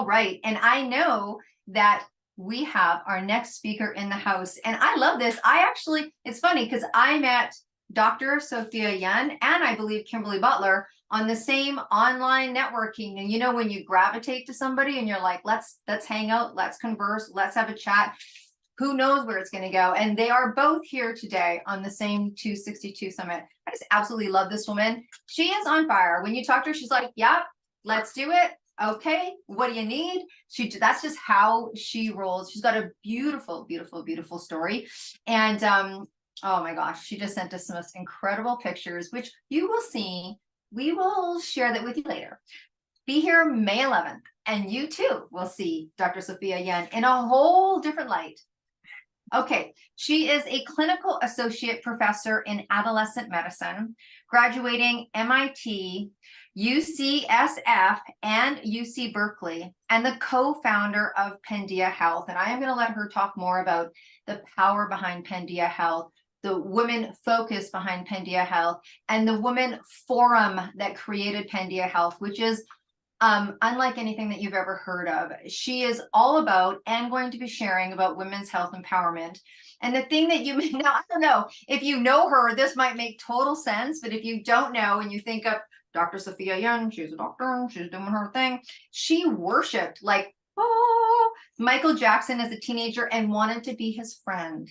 right. And I know that we have our next speaker in the house. And I love this. It's funny because I met Dr. Sophia Yun and I believe Kimberly Butler on the same online networking. And you know, when you gravitate to somebody and you're like, let's hang out, let's converse, let's have a chat. Who knows where it's going to go? And they are both here today on the same 262 Summit. I just absolutely love this woman. She is on fire. When you talk to her, she's like, yep, let's do it. Okay, what do you need? That's just how she rolls. She's got a beautiful, beautiful, beautiful story. And oh my gosh, she just sent us some most incredible pictures, which you will see. We will share that with you later. Be here May 11th, and you too will see Dr. Sophia Yun in a whole different light. Okay, she is a clinical associate professor in adolescent medicine, graduating MIT, UCSF, and UC Berkeley, and the co-founder of Pandia Health. And I am going to let her talk more about the power behind Pandia Health, the women focus behind Pandia Health, and the women forum that created Pandia Health, which is unlike anything that you've ever heard of. She is all about and going to be sharing about women's health empowerment. And the thing that you may now, I don't know, if you know her, this might make total sense. But if you don't know and you think of Dr. Sophia Yun, she's a doctor, she's doing her thing. She worshiped like, oh, Michael Jackson as a teenager and wanted to be his friend.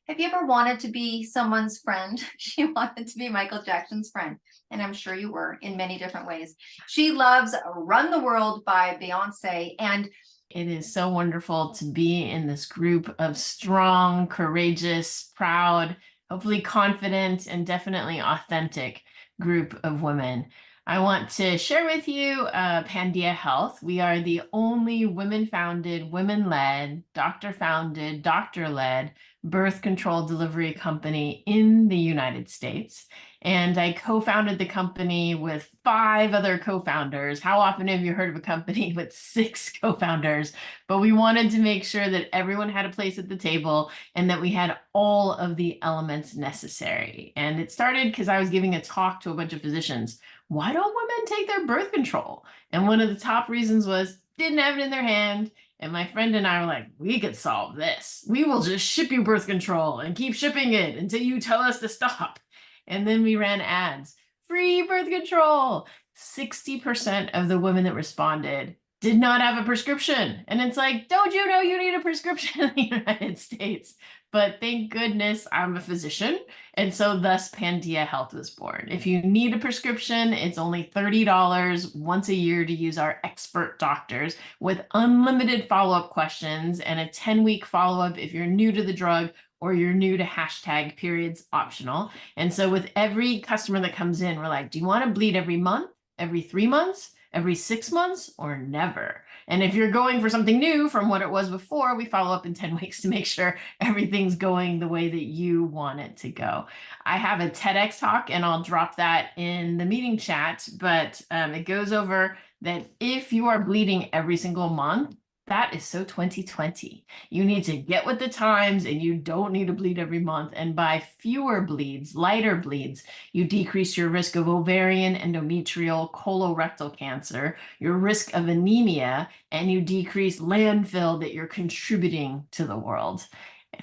Have you ever wanted to be someone's friend? She wanted to be Michael Jackson's friend. And I'm sure you were in many different ways. She loves Run the World by Beyonce. And it is so wonderful to be in this group of strong, courageous, proud, hopefully confident, and definitely authentic group of women. I want to share with you Pandia Health. We are the only women-founded, women-led, doctor-founded, doctor-led birth control delivery company in the United States. And I co-founded the company with 5 other co-founders. How often have you heard of a company with 6 co-founders? But we wanted to make sure that everyone had a place at the table and that we had all of the elements necessary. And it started because I was giving a talk to a bunch of physicians. Why don't women take their birth control? And one of the top reasons was didn't have it in their hand. And my friend and I were like, we could solve this. We will just ship you birth control and keep shipping it until you tell us to stop. And then we ran ads, free birth control. 60% of the women that responded did not have a prescription. And it's like, don't you know you need a prescription in the United States? But thank goodness I'm a physician. And so thus Pandia Health was born. If you need a prescription, it's only $30 once a year to use our expert doctors with unlimited follow-up questions and a 10-week follow-up if you're new to the drug or you're new to hashtag periods optional. And so with every customer that comes in, we're like, do you want to bleed every month, every 3 months, every 6 months, or never? And if you're going for something new from what it was before, we follow up in 10 weeks to make sure everything's going the way that you want it to go. I have a TEDx talk, and I'll drop that in the meeting chat, but it goes over that if you are bleeding every single month, that is so 2020. You need to get with the times and you don't need to bleed every month. And by fewer bleeds, lighter bleeds, you decrease your risk of ovarian, endometrial, colorectal cancer, your risk of anemia, and you decrease landfill that you're contributing to the world.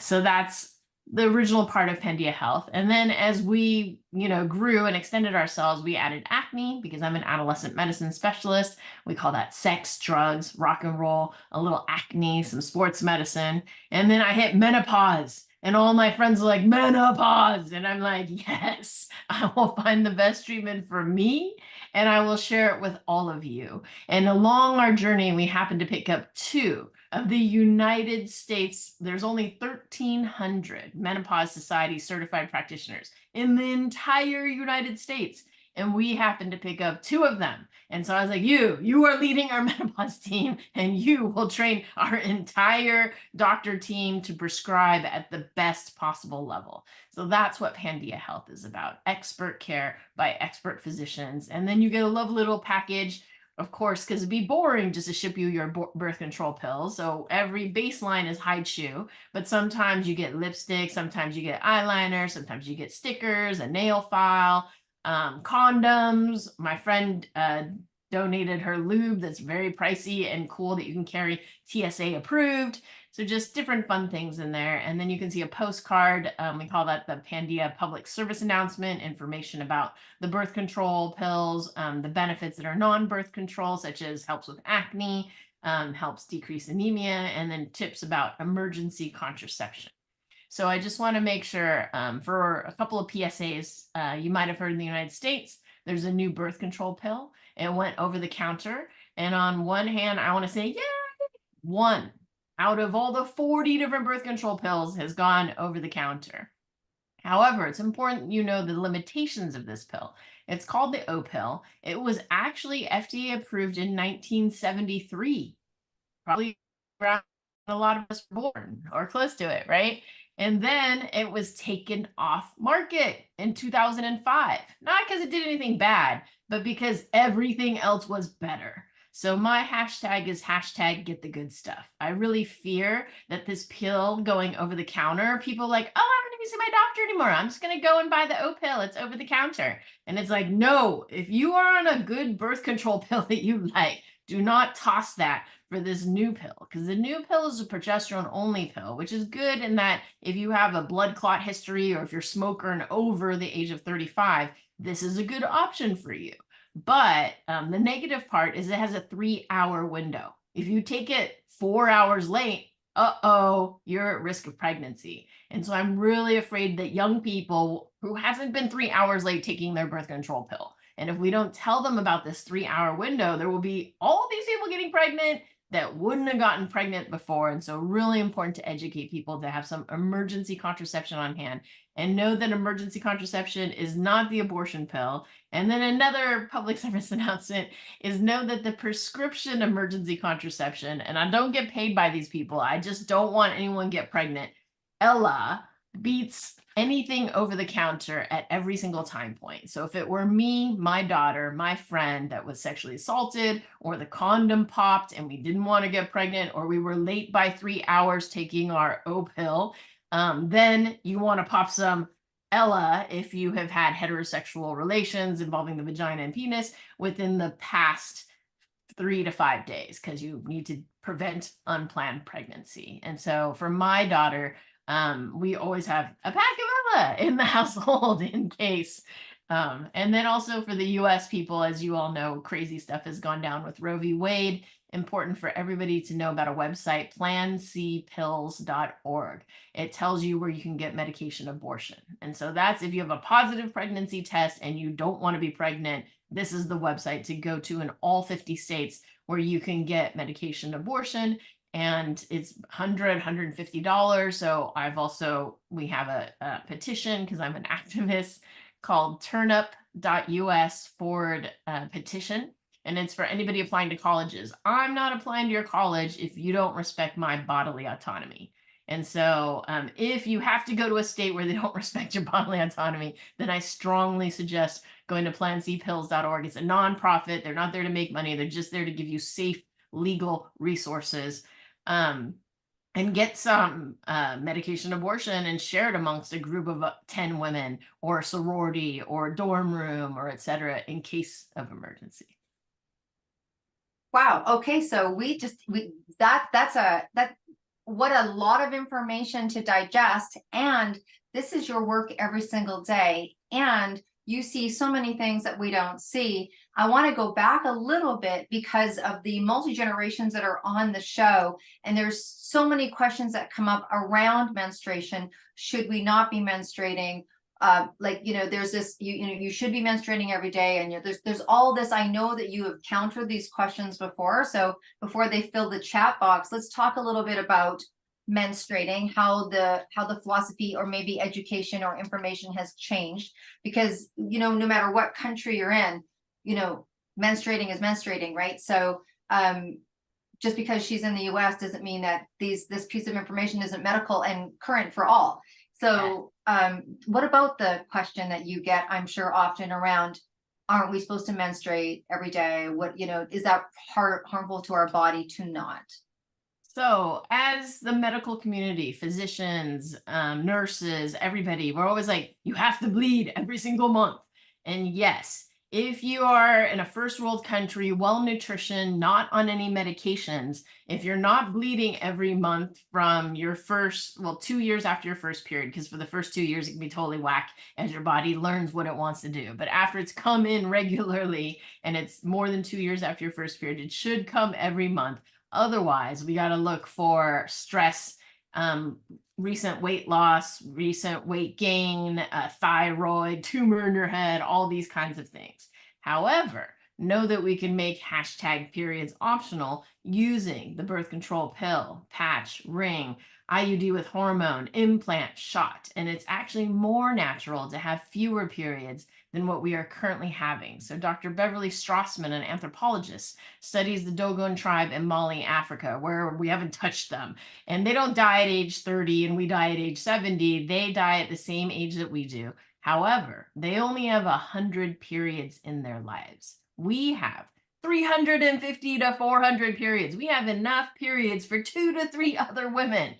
So that's the original part of Pandia Health. And then as we, grew and extended ourselves, we added acne because I'm an adolescent medicine specialist. We call that sex, drugs, rock and roll, a little acne, some sports medicine. And then I hit menopause. And all my friends are like, menopause. And I'm like, yes, I will find the best treatment for me and I will share it with all of you. And along our journey, we happened to pick up 2 of the United States. There's only 1,300 Menopause Society certified practitioners in the entire United States. And we happened to pick up 2 of them. And so I was like, you are leading our menopause team and you will train our entire doctor team to prescribe at the best possible level. So that's what Pandia Health is about. Expert care by expert physicians. And then you get a lovely little package, of course, because it'd be boring just to ship you your birth control pills. So every baseline is hide shoe, but sometimes you get lipstick, sometimes you get eyeliner, sometimes you get stickers, a nail file, condoms. My friend donated her lube that's very pricey and cool that you can carry, TSA approved. So just different fun things in there. And then you can see a postcard. We call that the Pandia public service announcement, information about the birth control pills, the benefits that are non-birth control, such as helps with acne, helps decrease anemia, and then tips about emergency contraception. So I just want to make sure, for a couple of PSAs, you might have heard in the United States, there's a new birth control pill. It went over the counter. And on one hand, I want to say, yeah, one out of all the 40 different birth control pills has gone over the counter. However, it's important you know the limitations of this pill. It's called the O pill. It was actually FDA approved in 1973, probably around a lot of us were born or close to it, right? And then it was taken off market in 2005. Not because it did anything bad, but because everything else was better. So my hashtag is hashtag get the good stuff. I really fear that this pill going over the counter, people like, oh, I don't even see my doctor anymore. I'm just going to go and buy the O pill. It's over the counter. And it's like, no, if you are on a good birth control pill that you like, do not toss that for this new pill, because the new pill is a progesterone only pill, which is good in that if you have a blood clot history or if you're a smoker and over the age of 35, this is a good option for you. But the negative part is it has a 3-hour window. If you take it 4 hours late, you're at risk of pregnancy. And so I'm really afraid that young people who hasn't been 3 hours late taking their birth control pill, and if we don't tell them about this 3-hour window, there will be all these people getting pregnant that wouldn't have gotten pregnant before. And so really important to educate people to have some emergency contraception on hand and know that emergency contraception is not the abortion pill. And then another public service announcement is know that the prescription emergency contraception, and I don't get paid by these people, I just don't want anyone get pregnant, Ella beats anything over the counter at every single time point. So if it were me, my daughter, my friend that was sexually assaulted, or the condom popped and we didn't want to get pregnant, or we were late by 3 hours taking our O pill, then you want to pop some Ella if you have had heterosexual relations involving the vagina and penis within the past 3 to 5 days, because you need to prevent unplanned pregnancy. And so for my daughter, we always have a pack of Ella in the household in case. And then also for the US people, as you all know, crazy stuff has gone down with Roe v. Wade. Important for everybody to know about a website, plancpills.org. It tells you where you can get medication abortion. And so that's if you have a positive pregnancy test and you don't want to be pregnant, this is the website to go to in all 50 states where you can get medication abortion. And it's $150. So we have a petition because I'm an activist called turnup.us/petition. And it's for anybody applying to colleges. I'm not applying to your college if you don't respect my bodily autonomy. And so if you have to go to a state where they don't respect your bodily autonomy, then I strongly suggest going to plancpills.org. It's a nonprofit. They're not there to make money. They're just there to give you safe, legal resources. And get some medication abortion and share it amongst a group of 10 women or a sorority or a dorm room or et cetera in case of emergency. Wow. Okay. So what a lot of information to digest. And this is your work every single day. And you see so many things that we don't see. I want to go back a little bit because of the multi-generations that are on the show. And there's so many questions that come up around menstruation. Should we not be menstruating? There's this, you should be menstruating every day. And there's all this. I know that you have countered these questions before. So before they fill the chat box, let's talk a little bit about menstruating, how the philosophy or maybe education or information has changed, because no matter what country you're in, menstruating is menstruating, right? So just because she's in the US doesn't mean that this piece of information isn't medical and current for all. So what about the question that you get, I'm sure often, around, aren't we supposed to menstruate every day? What, is that harmful to our body to not? So as the medical community, physicians, nurses, everybody, we're always like, you have to bleed every single month. And yes, If you are in a first world country, well nutrition, not on any medications, if you're not bleeding every month from your first, well, 2 years after your first period, because for the first 2 years, it can be totally whack as your body learns what it wants to do. But after it's come in regularly and it's more than 2 years after your first period, it should come every month. Otherwise, we got to look for stress, recent weight loss, recent weight gain, thyroid, tumor in your head, all these kinds of things. However, know that we can make hashtag periods optional using the birth control pill, patch, ring, IUD with hormone, implant, shot. And it's actually more natural to have fewer periods than what we are currently having. So Dr. Beverly Strassman, an anthropologist, studies the Dogon tribe in Mali, Africa, where we haven't touched them. And they don't die at age 30 and we die at age 70. They die at the same age that we do. However, they only have 100 periods in their lives. We have 350 to 400 periods. We have enough periods for 2 to 3 other women.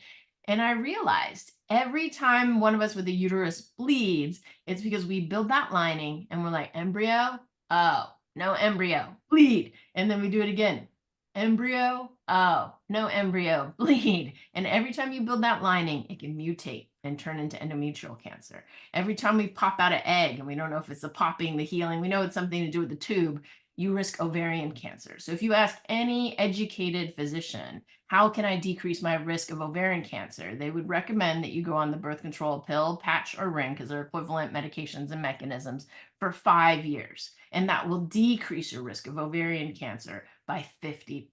And I realized every time one of us with a uterus bleeds, it's because we build that lining and we're like, embryo? Oh, no embryo, bleed. And then we do it again. Embryo? Oh, no embryo, bleed. And every time you build that lining, it can mutate and turn into endometrial cancer. Every time we pop out an egg, and we don't know if it's the popping, the healing, we know it's something to do with the tube, you risk ovarian cancer. So if you ask any educated physician, how can I decrease my risk of ovarian cancer? They would recommend that you go on the birth control pill, patch, or ring, because they're equivalent medications and mechanisms, for 5 years. And that will decrease your risk of ovarian cancer by 50%.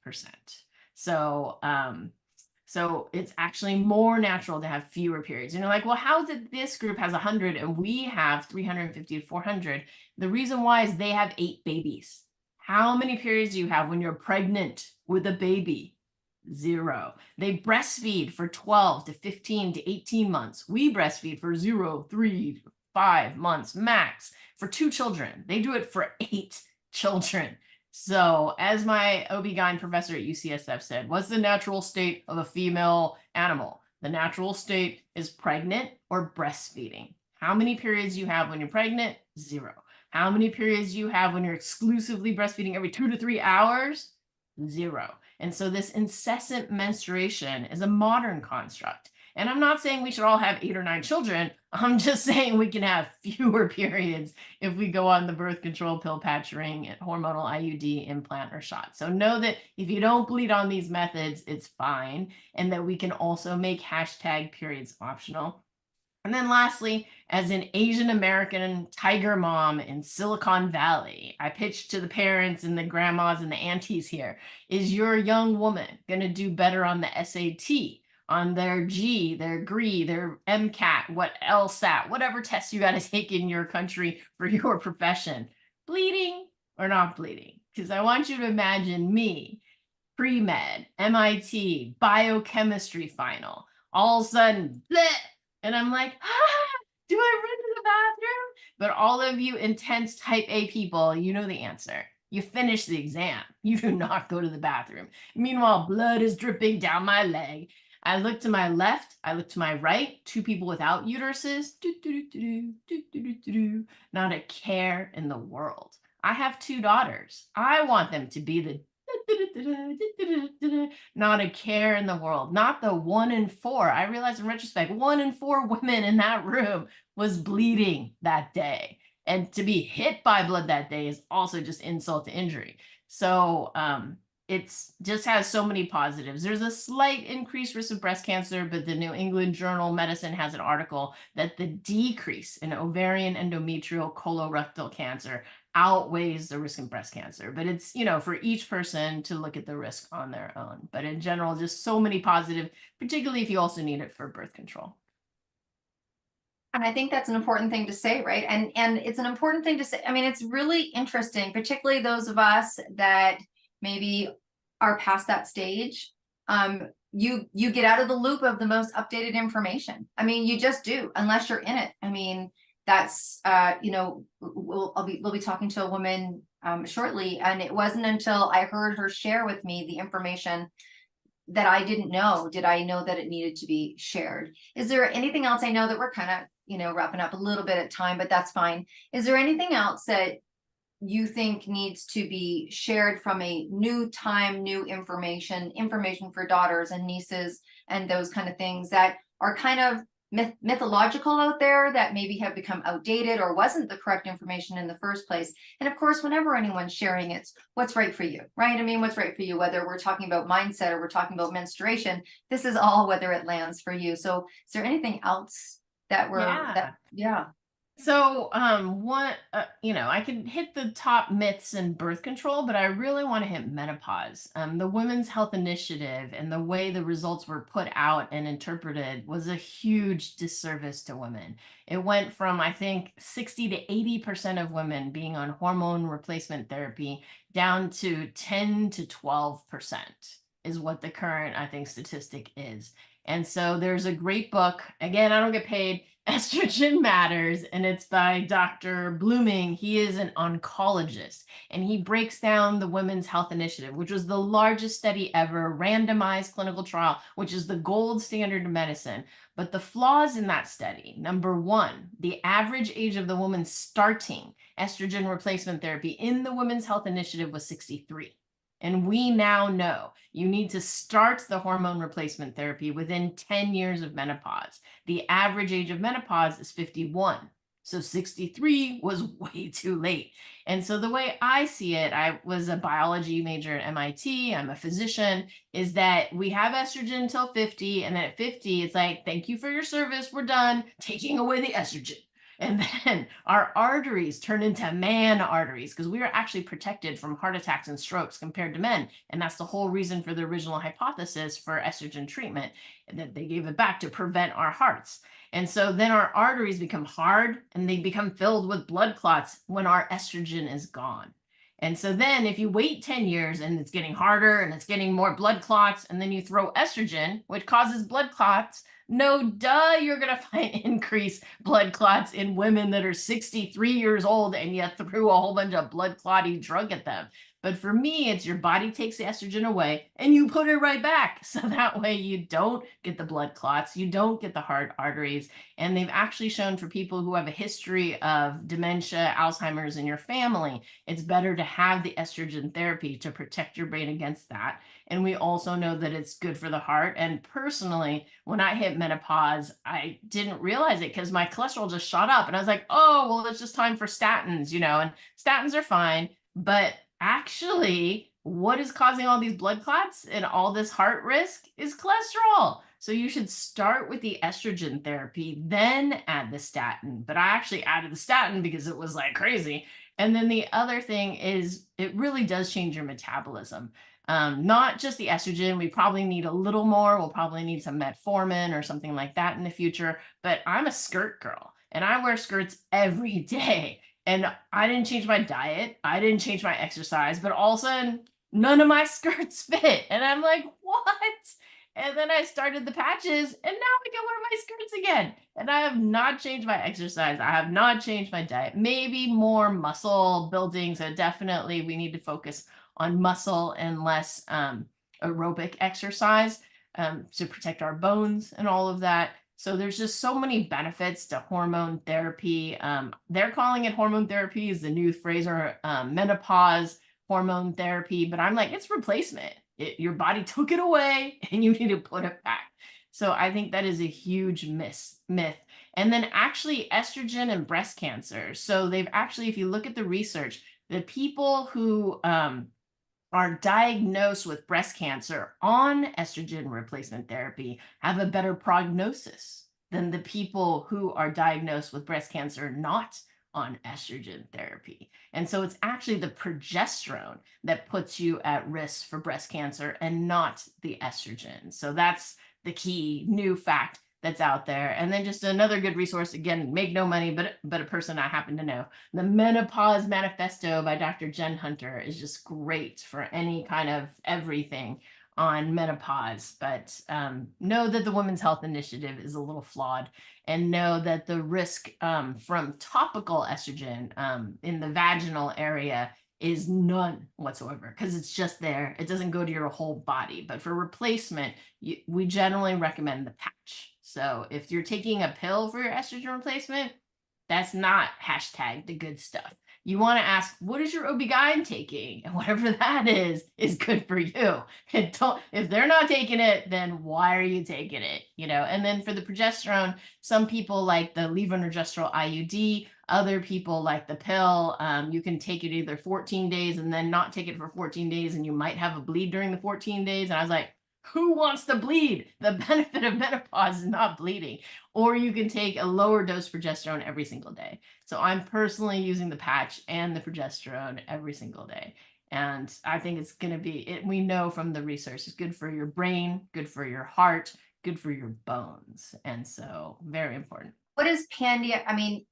So, so it's actually more natural to have fewer periods. And you're like, well, how did this group has 100 and we have 350 to 400? The reason why is they have 8 babies. How many periods do you have when you're pregnant with a baby? 0. They breastfeed for 12 to 15 to 18 months. We breastfeed for 0, 3, 5 months max for 2 children. They do it for 8 children. So as my OB-GYN professor at UCSF said, what's the natural state of a female animal? The natural state is pregnant or breastfeeding. How many periods you have when you're pregnant? 0. How many periods you have when you're exclusively breastfeeding every 2 to 3 hours? 0. And so this incessant menstruation is a modern construct. And I'm not saying we should all have 8 or 9 children. I'm just saying we can have fewer periods if we go on the birth control pill, patch, ring, hormonal IUD, implant, or shot. So know that if you don't bleed on these methods, it's fine. And that we can also make hashtag periods optional. And then lastly, as an Asian American tiger mom in Silicon Valley, I pitched to the parents and the grandmas and the aunties here, is your young woman going to do better on the SAT, on their G, their GRE, their MCAT, what LSAT, whatever test you got to take in your country for your profession, bleeding or not bleeding? Because I want you to imagine me, pre-med, MIT, biochemistry final, all of a sudden, bleh, and I'm like, do I run to the bathroom? But all of you intense type A people, you know the answer. You finish the exam. You do not go to the bathroom. Meanwhile, blood is dripping down my leg. I look to my left. I look to my right. 2 people without uteruses. Not a care in the world. I have 2 daughters. I want them to be the not a care in the world, not the 1 in 4. I realized in retrospect, 1 in 4 women in that room was bleeding that day. And to be hit by blood that day is also just insult to injury. So it's just has so many positives. There's a slight increased risk of breast cancer, but the New England Journal of Medicine has an article that the decrease in ovarian, endometrial, colorectal cancer outweighs the risk of breast cancer. But it's, for each person to look at the risk on their own. But in general, just so many positive, particularly if you also need it for birth control. And I think that's an important thing to say, right? And it's an important thing to say. I mean, it's really interesting, particularly those of us that maybe are past that stage. You get out of the loop of the most updated information. I mean, you just do, unless you're in it. I mean, that's we'll be talking to a woman shortly, and it wasn't until I heard her share with me the information that I didn't know. Did I know that it needed to be shared? Is there anything else? I know that we're kind of wrapping up a little bit at time, but that's fine. Is there anything else that you think needs to be shared from a new time, new information for daughters and nieces and those kind of things that are kind of mythological out there that maybe have become outdated or wasn't the correct information in the first place. And of course, whenever anyone's sharing, it's what's right for you, right? I mean, what's right for you, whether we're talking about mindset or we're talking about menstruation, this is all whether it lands for you. So is there anything else that yeah. So, I can hit the top myths in birth control, but I really want to hit menopause. The Women's Health Initiative and the way the results were put out and interpreted was a huge disservice to women. It went from, I think, 60 to 80% of women being on hormone replacement therapy down to 10 to 12% is what the current, I think, statistic is. And so there's a great book. Again, I don't get paid. Estrogen Matters, and it's by Dr. Blooming. He is an oncologist, and he breaks down the Women's Health Initiative, which was the largest study ever, randomized clinical trial, which is the gold standard of medicine. But the flaws in that study, number one, the average age of the woman starting estrogen replacement therapy in the Women's Health Initiative was 63. And we now know you need to start the hormone replacement therapy within 10 years of menopause. The average age of menopause is 51. So 63 was way too late. And so the way I see it, I was a biology major at MIT, I'm a physician, is that we have estrogen until 50. And then at 50, it's like, thank you for your service. We're done taking away the estrogen. And then our arteries turn into man arteries because we are actually protected from heart attacks and strokes compared to men. And that's the whole reason for the original hypothesis for estrogen treatment, that they gave it back to prevent our hearts. And so then our arteries become hard and they become filled with blood clots when our estrogen is gone. And so then if you wait 10 years and it's getting harder and it's getting more blood clots, and then you throw estrogen, which causes blood clots, no duh, you're going to find increased blood clots in women that are 63 years old and you threw a whole bunch of blood clotting drug at them. But for me, it's your body takes the estrogen away and you put it right back. So that way you don't get the blood clots, you don't get the heart arteries. And they've actually shown for people who have a history of dementia, Alzheimer's in your family, it's better to have the estrogen therapy to protect your brain against that. And we also know that it's good for the heart. And personally, when I hit menopause, I didn't realize it because my cholesterol just shot up. And I was like, oh, well, it's just time for statins, and statins are fine. But actually, what is causing all these blood clots and all this heart risk is cholesterol. So you should start with the estrogen therapy, then add the statin. But I actually added the statin because it was like crazy. And then the other thing is it really does change your metabolism. Not just the estrogen. We probably need a little more. We'll probably need some metformin or something like that in the future. But I'm a skirt girl and I wear skirts every day. And I didn't change my diet. I didn't change my exercise, but all of a sudden, none of my skirts fit. And I'm like, what? And then I started the patches and now I can wear my skirts again. And I have not changed my exercise. I have not changed my diet. Maybe more muscle building. So definitely we need to focus on muscle and less aerobic exercise to protect our bones and all of that. So there's just so many benefits to hormone therapy. They're calling it hormone therapy is the new phrase, or menopause hormone therapy. But I'm like, it's replacement. Your body took it away and you need to put it back. So I think that is a huge myth. And then actually estrogen and breast cancer. So they've actually, if you look at the research, the people who are diagnosed with breast cancer on estrogen replacement therapy have a better prognosis than the people who are diagnosed with breast cancer not on estrogen therapy. And so it's actually the progesterone that puts you at risk for breast cancer and not the estrogen. So that's the key new fact that's out there. And then just another good resource, again, make no money, but a person I happen to know. The Menopause Manifesto by Dr. Jen Hunter is just great for any kind of everything on menopause. But know that the Women's Health Initiative is a little flawed, and know that the risk from topical estrogen in the vaginal area is none whatsoever, because it's just there. It doesn't go to your whole body. But for replacement, we generally recommend the patch. So if you're taking a pill for your estrogen replacement, that's not hashtag the good stuff. You want to ask, what is your OB-GYN taking? And whatever that is good for you. And if they're not taking it, then why are you taking it? And then for the progesterone, some people like the levonorgestrel IUD, other people like the pill. You can take it either 14 days and then not take it for 14 days, and you might have a bleed during the 14 days. And I was like, who wants to bleed? The benefit of menopause is not bleeding. Or you can take a lower dose progesterone every single day. So I'm personally using the patch and the progesterone every single day. And I think it's going to be, we know from the research, it's good for your brain, good for your heart, good for your bones. And so very important. What is Pandia? I mean,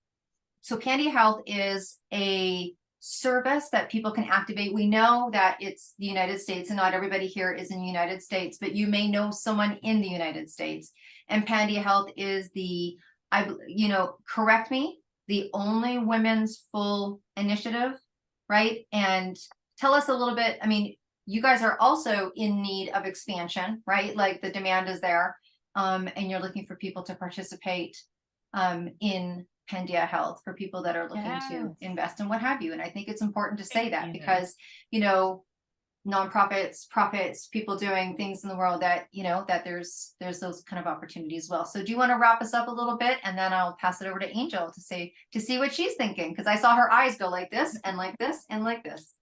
so Pandia Health is a service that people can activate. We know that it's the United States, and not everybody here is in the United States, but you may know someone in the United States. And Pandia Health is correct me, the only women's full initiative, right? And tell us a little bit. I mean, you guys are also in need of expansion, right? Like the demand is there, and you're looking for people to participate in Pandia Health, for people that are looking to invest and what have you. And I think it's important to say that, because, nonprofits, profits, people doing things in the world that, that there's those kind of opportunities as well. So do you want to wrap us up a little bit, and then I'll pass it over to Angel to see what she's thinking? Because I saw her eyes go like this and like this and like this.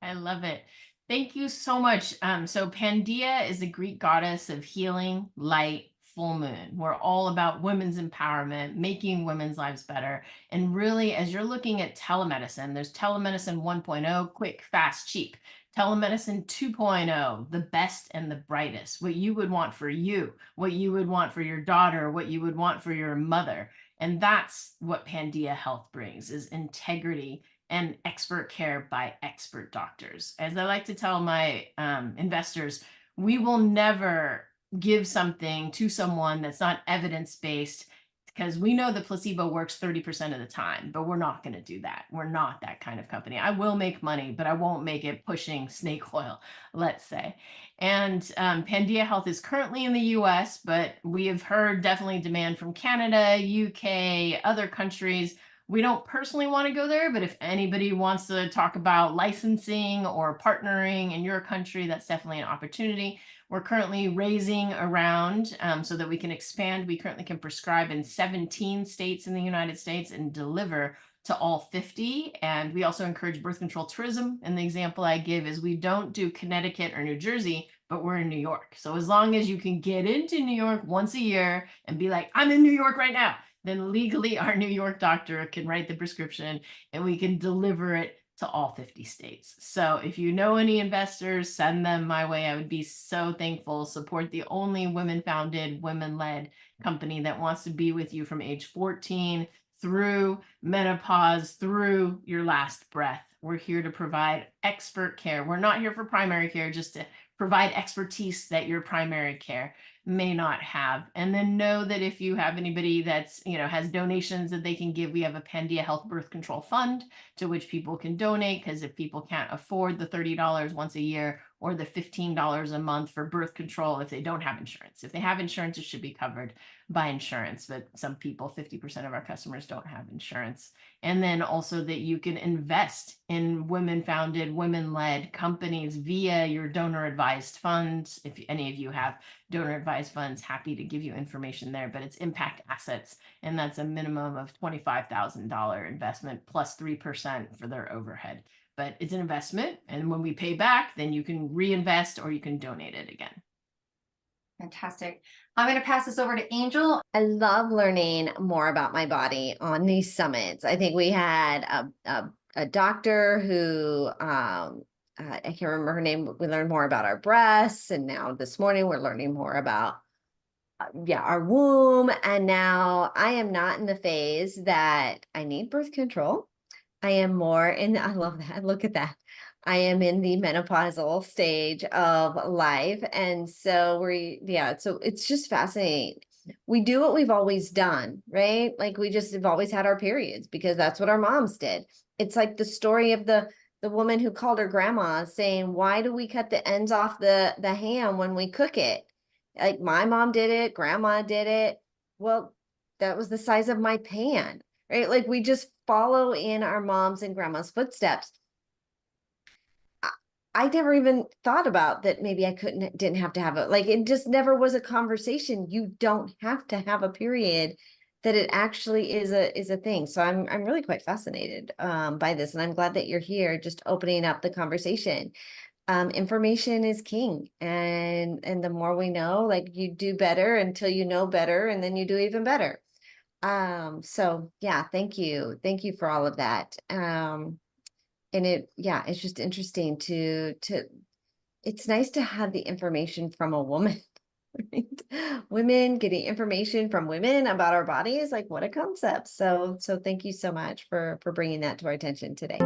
I love it. Thank you so much. So Pandia is the Greek goddess of healing, light, full moon. We're all about women's empowerment, making women's lives better. And really, as you're looking at telemedicine, there's telemedicine 1.0, quick, fast, cheap. Telemedicine 2.0, the best and the brightest, what you would want for you, what you would want for your daughter, what you would want for your mother. And that's what Pandia Health brings, is integrity and expert care by expert doctors. As I like to tell my investors, we will never give something to someone that's not evidence-based, because we know the placebo works 30% of the time, but we're not going to do that. We're not that kind of company. I will make money, but I won't make it pushing snake oil, let's say. And Pandia Health is currently in the US, but we have heard definitely demand from Canada, UK, other countries. We don't personally want to go there, but if anybody wants to talk about licensing or partnering in your country, that's definitely an opportunity. We're currently raising around so that we can expand. We currently can prescribe in 17 states in the United States and deliver to all 50. And we also encourage birth control tourism. And the example I give is we don't do Connecticut or New Jersey, but we're in New York. So as long as you can get into New York once a year and be like, I'm in New York right now, then legally our New York doctor can write the prescription and we can deliver it to all 50 states. So if you know any investors, send them my way. I would be so thankful. Support the only women-founded, women-led company that wants to be with you from age 14 through menopause, through your last breath. We're here to provide expert care. We're not here for primary care, just to provide expertise that your primary care may not have. And then know that if you have anybody that's, has donations that they can give, we have a Pandia Health Birth Control Fund to which people can donate, because if people can't afford the $30 once a year or the $15 a month for birth control, if they don't have insurance. If they have insurance, it should be covered by insurance, but some people, 50% of our customers, don't have insurance. And then also that you can invest in women-founded, women-led companies via your donor-advised funds. If any of you have donor-advised funds, happy to give you information there, but it's impact assets, and that's a minimum of $25,000 investment plus 3% for their overhead. But it's an investment, and when we pay back, then you can reinvest or you can donate it again. Fantastic. I'm going to pass this over to Angel. I love learning more about my body on these summits. I think we had a doctor who, I can't remember her name, but we learned more about our breasts. And now this morning we're learning more about, our womb. And now I am not in the phase that I need birth control. I am more in, I love that. Look at that. I am in the menopausal stage of life. And so so it's just fascinating. We do what we've always done, right? Like we just have always had our periods because that's what our moms did. It's like the story of the woman who called her grandma saying, why do we cut the ends off the ham when we cook it? Like my mom did it, grandma did it. Well, that was the size of my pan. right? Like we just follow in our moms and grandma's footsteps. I never even thought about that. Maybe I didn't have to have like, it just never was a conversation. You don't have to have a period, that it actually is a thing. So I'm really quite fascinated by this. And I'm glad that you're here, just opening up the conversation. Information is king, and the more we know, like, you do better until you know better, and then you do even better. So yeah, thank you for all of that. And it's just interesting to it's nice to have the information from a woman. Right? Women getting information from women about our bodies, like, what a concept. So thank you so much for bringing that to our attention today.